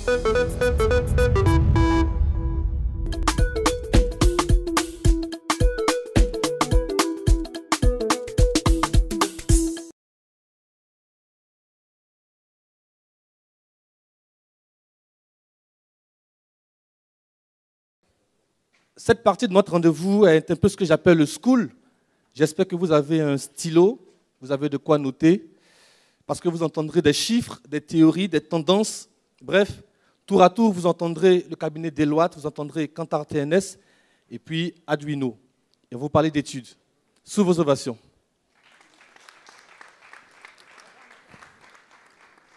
Cette partie de notre rendez-vous est un peu ce que j'appelle le school. J'espère que vous avez un stylo, vous avez de quoi noter, parce que vous entendrez des chiffres, des théories, des tendances. Bref, tour à tour, vous entendrez le cabinet Deloitte, vous entendrez Kantar TNS, et puis Arduino. Et on va vous parler d'études. Sous vos ovations.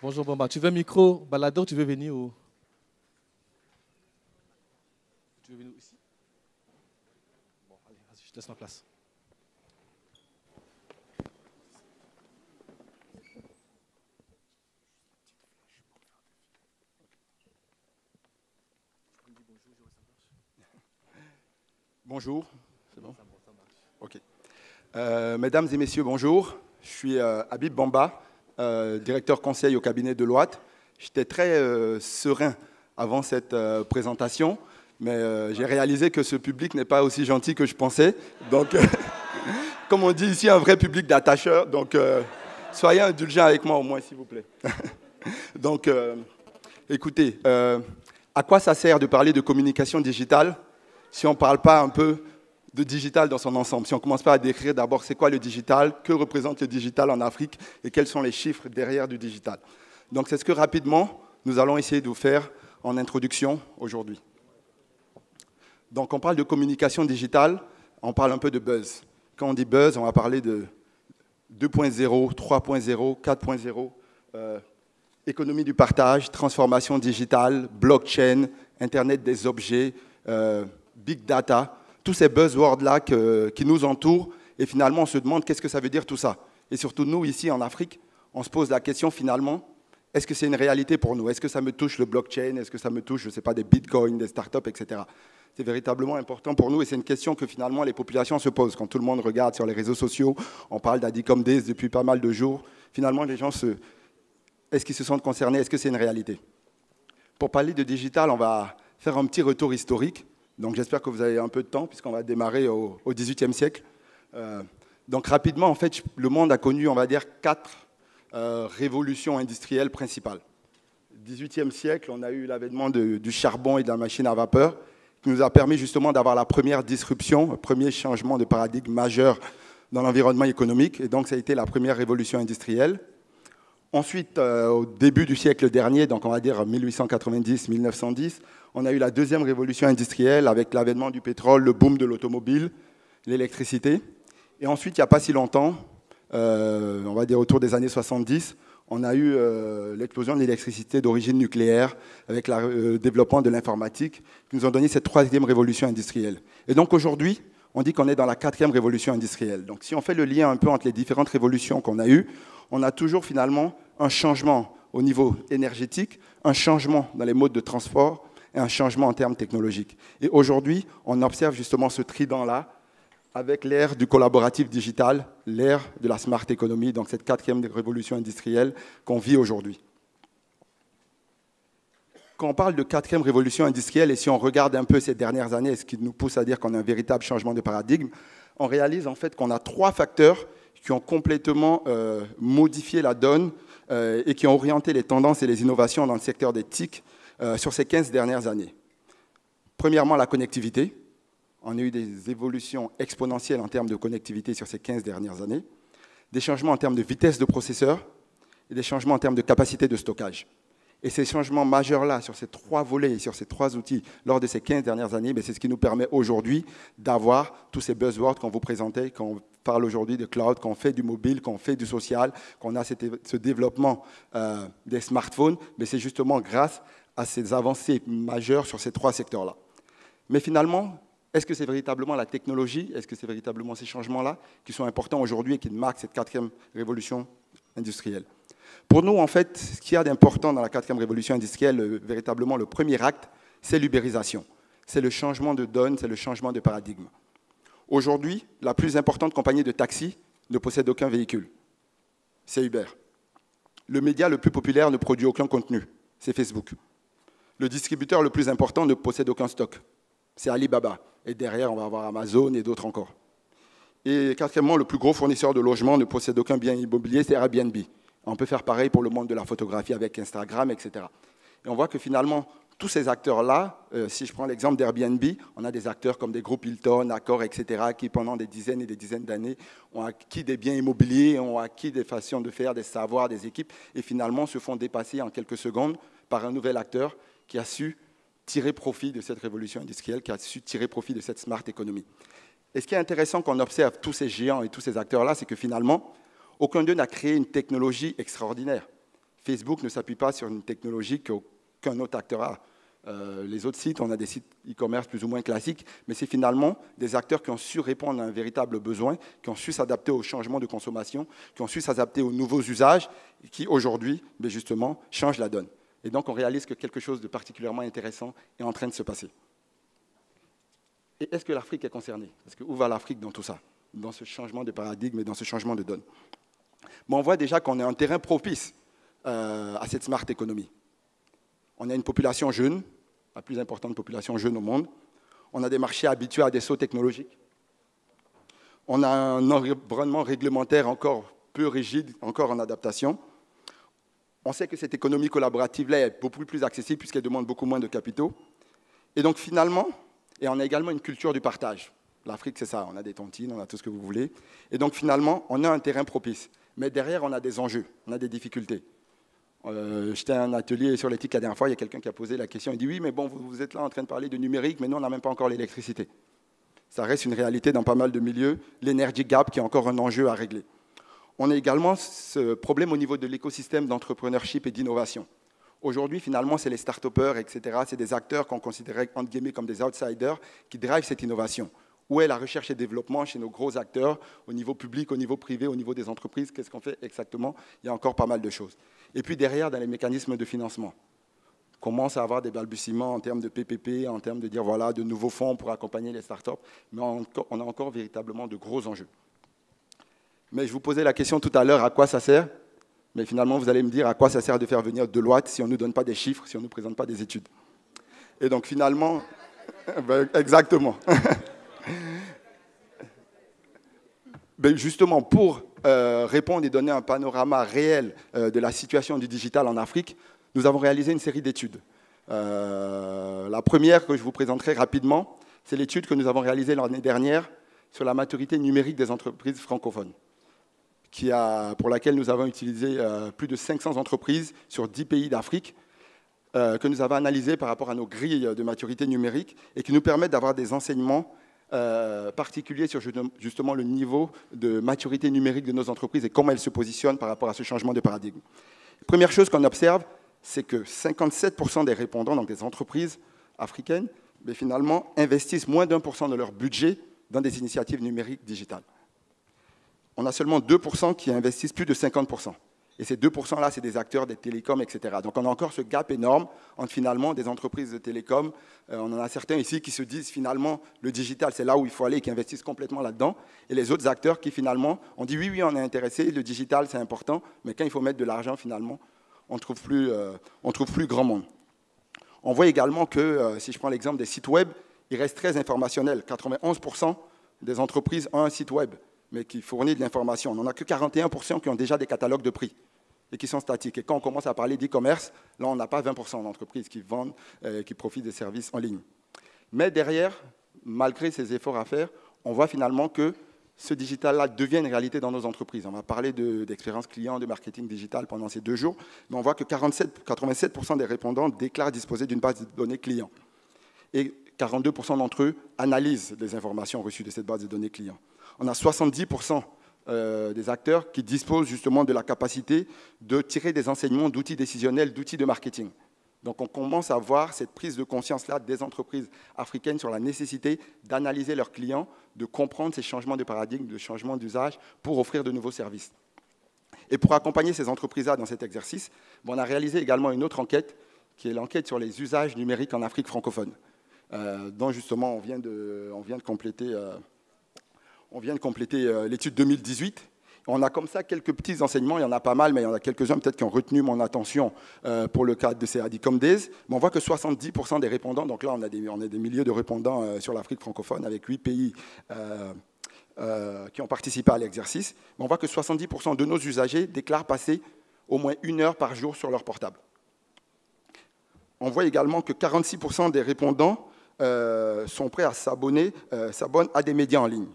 Bonjour Bamba. Tu veux un micro baladeur ou tu veux venir au... Tu veux venir ici? Bon, allez, vas-y, je te laisse ma place. Bonjour. C'est bon? Ok. Mesdames et messieurs, bonjour. Je suis Habib Bamba, directeur conseil au cabinet Deloitte. J'étais très serein avant cette présentation, mais j'ai réalisé que ce public n'est pas aussi gentil que je pensais. Donc, comme on dit ici, un vrai public d'attacheurs. Donc, soyez indulgents avec moi au moins, s'il vous plaît. Donc, écoutez, à quoi ça sert de parler de communication digitale si on ne parle pas un peu de digital dans son ensemble, si on ne commence pas à décrire d'abord c'est quoi le digital, que représente le digital en Afrique et quels sont les chiffres derrière du digital. Donc c'est ce que rapidement nous allons essayer de vous faire en introduction aujourd'hui. Donc on parle de communication digitale, on parle un peu de buzz. Quand on dit buzz, on va parler de 2.0, 3.0, 4.0, économie du partage, transformation digitale, blockchain, Internet des objets, big data, tous ces buzzwords-là qui nous entourent, et finalement on se demande qu'est-ce que ça veut dire tout ça. Et surtout nous, ici en Afrique, on se pose la question finalement, est-ce que c'est une réalité pour nous? Est-ce que ça me touche le blockchain? Est-ce que ça me touche, je ne sais pas, des bitcoins, des startups, etc. C'est véritablement important pour nous et c'est une question que finalement les populations se posent. Quand tout le monde regarde sur les réseaux sociaux, on parle d'Adicom Days depuis pas mal de jours. Finalement, les gens est-ce qu'ils se sentent concernés? Est-ce que c'est une réalité? Pour parler de digital, on va faire un petit retour historique. Donc j'espère que vous avez un peu de temps, puisqu'on va démarrer au XVIIIe siècle. Donc rapidement, en fait, le monde a connu, on va dire, 4 révolutions industrielles principales. Au XVIIIe siècle, on a eu l'avènement du charbon et de la machine à vapeur, qui nous a permis justement d'avoir la première disruption, le premier changement de paradigme majeur dans l'environnement économique. Et donc ça a été la première révolution industrielle. Ensuite, au début du siècle dernier, donc on va dire 1890-1910, on a eu la deuxième révolution industrielle avec l'avènement du pétrole, le boom de l'automobile, l'électricité. Et ensuite, il n'y a pas si longtemps, on va dire autour des années 70, on a eu l'explosion de l'électricité d'origine nucléaire avec le développement de l'informatique qui nous ont donné cette troisième révolution industrielle. Et donc aujourd'hui, on dit qu'on est dans la 4e révolution industrielle. Donc si on fait le lien un peu entre les différentes révolutions qu'on a eues, on a toujours finalement un changement au niveau énergétique, un changement dans les modes de transport et un changement en termes technologiques. Et aujourd'hui, on observe justement ce trident-là avec l'ère du collaboratif digital, l'ère de la smart economy, donc cette 4e révolution industrielle qu'on vit aujourd'hui. Quand on parle de 4e révolution industrielle, et si on regarde un peu ces dernières années, ce qui nous pousse à dire qu'on a un véritable changement de paradigme, on réalise en fait qu'on a 3 facteurs qui ont complètement modifié la donne et qui ont orienté les tendances et les innovations dans le secteur des TIC sur ces 15 dernières années. Premièrement, la connectivité. On a eu des évolutions exponentielles en termes de connectivité sur ces 15 dernières années, des changements en termes de vitesse de processeur et des changements en termes de capacité de stockage. Et ces changements majeurs-là, sur ces 3 volets et sur ces 3 outils, lors de ces 15 dernières années, c'est ce qui nous permet aujourd'hui d'avoir tous ces buzzwords qu'on vous présentait, quand on parle aujourd'hui de cloud, qu'on fait du mobile, qu'on fait du social, qu'on a ce développement des smartphones, mais c'est justement grâce à ces avancées majeures sur ces 3 secteurs-là. Mais finalement, est-ce que c'est véritablement la technologie, est-ce que c'est véritablement ces changements-là qui sont importants aujourd'hui et qui marquent cette 4e révolution industrielle? Pour nous, en fait, ce qu'il y a d'important dans la 4e révolution industrielle, véritablement le premier acte, c'est l'ubérisation. C'est le changement de donne, c'est le changement de paradigme. Aujourd'hui, la plus importante compagnie de taxi ne possède aucun véhicule. C'est Uber. Le média le plus populaire ne produit aucun contenu. C'est Facebook. le distributeur le plus important ne possède aucun stock. C'est Alibaba. Et derrière, on va avoir Amazon et d'autres encore. Et quatrièmement, le plus gros fournisseur de logements ne possède aucun bien immobilier, c'est Airbnb. On peut faire pareil pour le monde de la photographie avec Instagram, etc. Et on voit que finalement, tous ces acteurs-là, si je prends l'exemple d'Airbnb, on a des acteurs comme des groupes Hilton, Accor, etc., qui pendant des dizaines et des dizaines d'années ont acquis des biens immobiliers, ont acquis des façons de faire, des savoirs, des équipes, et finalement se font dépasser en quelques secondes par un nouvel acteur qui a su tirer profit de cette révolution industrielle, qui a su tirer profit de cette smart economy. Et ce qui est intéressant quand on observe tous ces géants et tous ces acteurs-là, c'est que finalement, aucun d'eux n'a créé une technologie extraordinaire. Facebook ne s'appuie pas sur une technologie qu'un autre acteur a. Les autres sites, on a des sites e-commerce plus ou moins classiques, mais c'est finalement des acteurs qui ont su répondre à un véritable besoin, qui ont su s'adapter aux changements de consommation, qui ont su s'adapter aux nouveaux usages, et qui aujourd'hui, justement, changent la donne. Et donc on réalise que quelque chose de particulièrement intéressant est en train de se passer. Et est-ce que l'Afrique est concernée? Parce que où va l'Afrique dans tout ça, dans ce changement de paradigme et dans ce changement de donne? On voit déjà qu'on est un terrain propice à cette smart economy. On a une population jeune, la plus importante population jeune au monde. On a des marchés habitués à des sauts technologiques. On a un environnement réglementaire encore peu rigide, encore en adaptation. On sait que cette économie collaborative-là est beaucoup plus accessible puisqu'elle demande beaucoup moins de capitaux. Et donc finalement, et on a également une culture du partage. L'Afrique, c'est ça, on a des tontines, on a tout ce que vous voulez. Et donc finalement, on a un terrain propice. Mais derrière, on a des enjeux, on a des difficultés. J'étais à un atelier sur l'éthique la dernière fois, il y a quelqu'un qui a posé la question, il dit « Oui, mais bon, vous êtes là en train de parler de numérique, mais nous, on n'a même pas encore l'électricité. » Ça reste une réalité dans pas mal de milieux, l'energy gap qui est encore un enjeu à régler. On a également ce problème au niveau de l'écosystème d'entrepreneurship et d'innovation. Aujourd'hui, finalement, c'est les start-upers, etc., c'est des acteurs qu'on considérait, entre guillemets, comme des outsiders qui drivent cette innovation. Où est la recherche et développement chez nos gros acteurs, au niveau public, au niveau privé, au niveau des entreprises? Qu'est-ce qu'on fait exactement? Il y a encore pas mal de choses. Et puis derrière, dans les mécanismes de financement, on commence à avoir des balbutiements en termes de PPP, en termes de dire, voilà, de nouveaux fonds pour accompagner les startups, mais on a encore véritablement de gros enjeux. Mais je vous posais la question tout à l'heure, à quoi ça sert? Mais finalement, vous allez me dire à quoi ça sert de faire venir Deloitte si on ne nous donne pas des chiffres, si on ne nous présente pas des études. Et donc finalement, exactement. Ben justement, pour répondre et donner un panorama réel de la situation du digital en Afrique, nous avons réalisé une série d'études. La première que je vous présenterai rapidement, c'est l'étude que nous avons réalisée l'année dernière sur la maturité numérique des entreprises francophones, pour laquelle nous avons utilisé plus de 500 entreprises sur 10 pays d'Afrique, que nous avons analysées par rapport à nos grilles de maturité numérique et qui nous permettent d'avoir des enseignements particulier sur justement le niveau de maturité numérique de nos entreprises et comment elles se positionnent par rapport à ce changement de paradigme. Première chose qu'on observe, c'est que 57% des répondants, donc des entreprises africaines, mais finalement investissent moins d'1% de leur budget dans des initiatives numériques digitales. On a seulement 2% qui investissent plus de 50%. Et ces 2%-là, c'est des acteurs des télécoms, etc. Donc on a encore ce gap énorme entre finalement des entreprises de télécoms. On en a certains ici qui se disent finalement le digital, c'est là où il faut aller et qui investissent complètement là-dedans. Et les autres acteurs qui finalement ont dit oui, on est intéressé, le digital c'est important, mais quand il faut mettre de l'argent finalement, on ne trouve plus grand monde. On voit également que, si je prends l'exemple des sites web, il reste très informationnel. 91% des entreprises ont un site web, mais qui fournit de l'information. On n'en a que 41% qui ont déjà des catalogues de prix et qui sont statiques. Et quand on commence à parler d'e-commerce, là, on n'a pas 20% d'entreprises qui vendent, qui profitent des services en ligne. Mais derrière, malgré ces efforts à faire, on voit finalement que ce digital-là devient une réalité dans nos entreprises. On va parler d'expérience client, de marketing digital pendant ces 2 jours, mais on voit que 87% des répondants déclarent disposer d'une base de données clients. Et 42% d'entre eux analysent les informations reçues de cette base de données clients. On a 70% des acteurs qui disposent justement de la capacité de tirer des enseignements d'outils décisionnels, d'outils de marketing. Donc on commence à voir cette prise de conscience-là des entreprises africaines sur la nécessité d'analyser leurs clients, de comprendre ces changements de paradigme, de changements d'usage pour offrir de nouveaux services. Et pour accompagner ces entreprises-là dans cet exercice, on a réalisé également une autre enquête, qui est l'enquête sur les usages numériques en Afrique francophone, dont justement on vient de compléter l'étude 2018. On a comme ça quelques petits enseignements, il y en a pas mal, mais il y en a quelques-uns peut-être qui ont retenu mon attention pour le cadre de ces ADICOM Days. Mais on voit que 70% des répondants, donc là on a des milliers de répondants sur l'Afrique francophone avec 8 pays qui ont participé à l'exercice, mais on voit que 70% de nos usagers déclarent passer au moins 1 heure par jour sur leur portable. On voit également que 46% des répondants sont prêts à s'abonnent à des médias en ligne.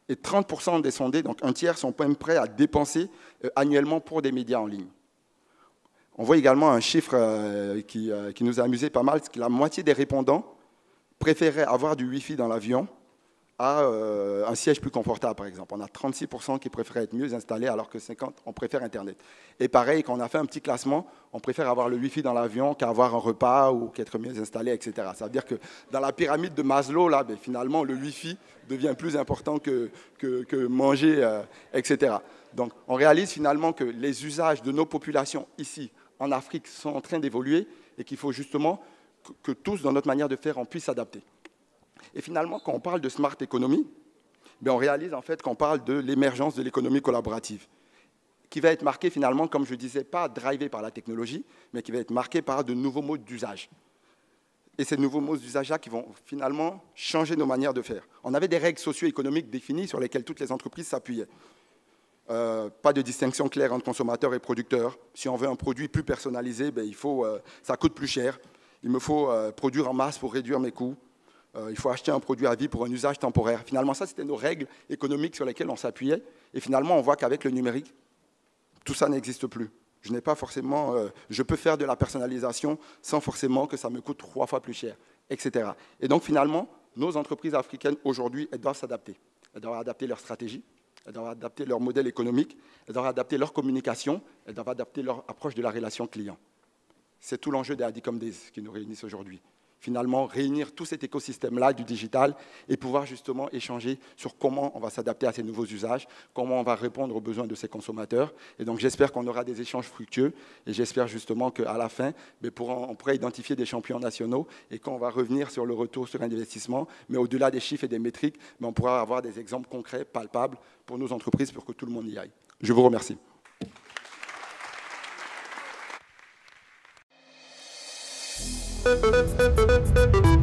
Et 30% des sondés, donc un tiers, sont même prêts à dépenser annuellement pour des médias en ligne. On voit également un chiffre qui nous a amusé pas mal, c'est que la moitié des répondants préféraient avoir du Wi-Fi dans l'avion à un siège plus confortable, par exemple. On a 36% qui préfèrent être mieux installés, alors que 50% on préfère Internet. Et pareil, quand on a fait un petit classement, on préfère avoir le Wi-Fi dans l'avion qu'avoir un repas ou qu'être mieux installé, etc. Ça veut dire que dans la pyramide de Maslow, là, finalement, le Wi-Fi devient plus important que manger, etc. Donc, on réalise finalement que les usages de nos populations ici, en Afrique, sont en train d'évoluer et qu'il faut justement que tous, dans notre manière de faire, on puisse s'adapter. Et finalement, quand on parle de smart economy, on réalise en fait qu'on parle de l'émergence de l'économie collaborative, qui va être marquée finalement, comme je disais, pas drivée par la technologie, mais qui va être marquée par de nouveaux modes d'usage. Et ces nouveaux modes d'usage-là qui vont finalement changer nos manières de faire. On avait des règles socio-économiques définies sur lesquelles toutes les entreprises s'appuyaient. Pas de distinction claire entre consommateurs et producteurs. Si on veut un produit plus personnalisé, ça coûte plus cher. Il me faut produire en masse pour réduire mes coûts. Il faut acheter un produit à vie pour un usage temporaire. Finalement, ça, c'était nos règles économiques sur lesquelles on s'appuyait. Et finalement, on voit qu'avec le numérique, tout ça n'existe plus. Je n'ai pas forcément, je peux faire de la personnalisation sans forcément que ça me coûte 3 fois plus cher, etc. Et donc, finalement, nos entreprises africaines, aujourd'hui, elles doivent s'adapter. Elles doivent adapter leur stratégie, elles doivent adapter leur modèle économique, elles doivent adapter leur communication, elles doivent adapter leur approche de la relation client. C'est tout l'enjeu des ADICOM Days qui nous réunissent aujourd'hui. Finalement, réunir tout cet écosystème-là du digital et pouvoir justement échanger sur comment on va s'adapter à ces nouveaux usages, comment on va répondre aux besoins de ces consommateurs. Et donc, j'espère qu'on aura des échanges fructueux et j'espère justement qu'à la fin, on pourra identifier des champions nationaux et quand on va revenir sur le retour sur investissement, mais au-delà des chiffres et des métriques, on pourra avoir des exemples concrets, palpables pour nos entreprises pour que tout le monde y aille. Je vous remercie. Thank you.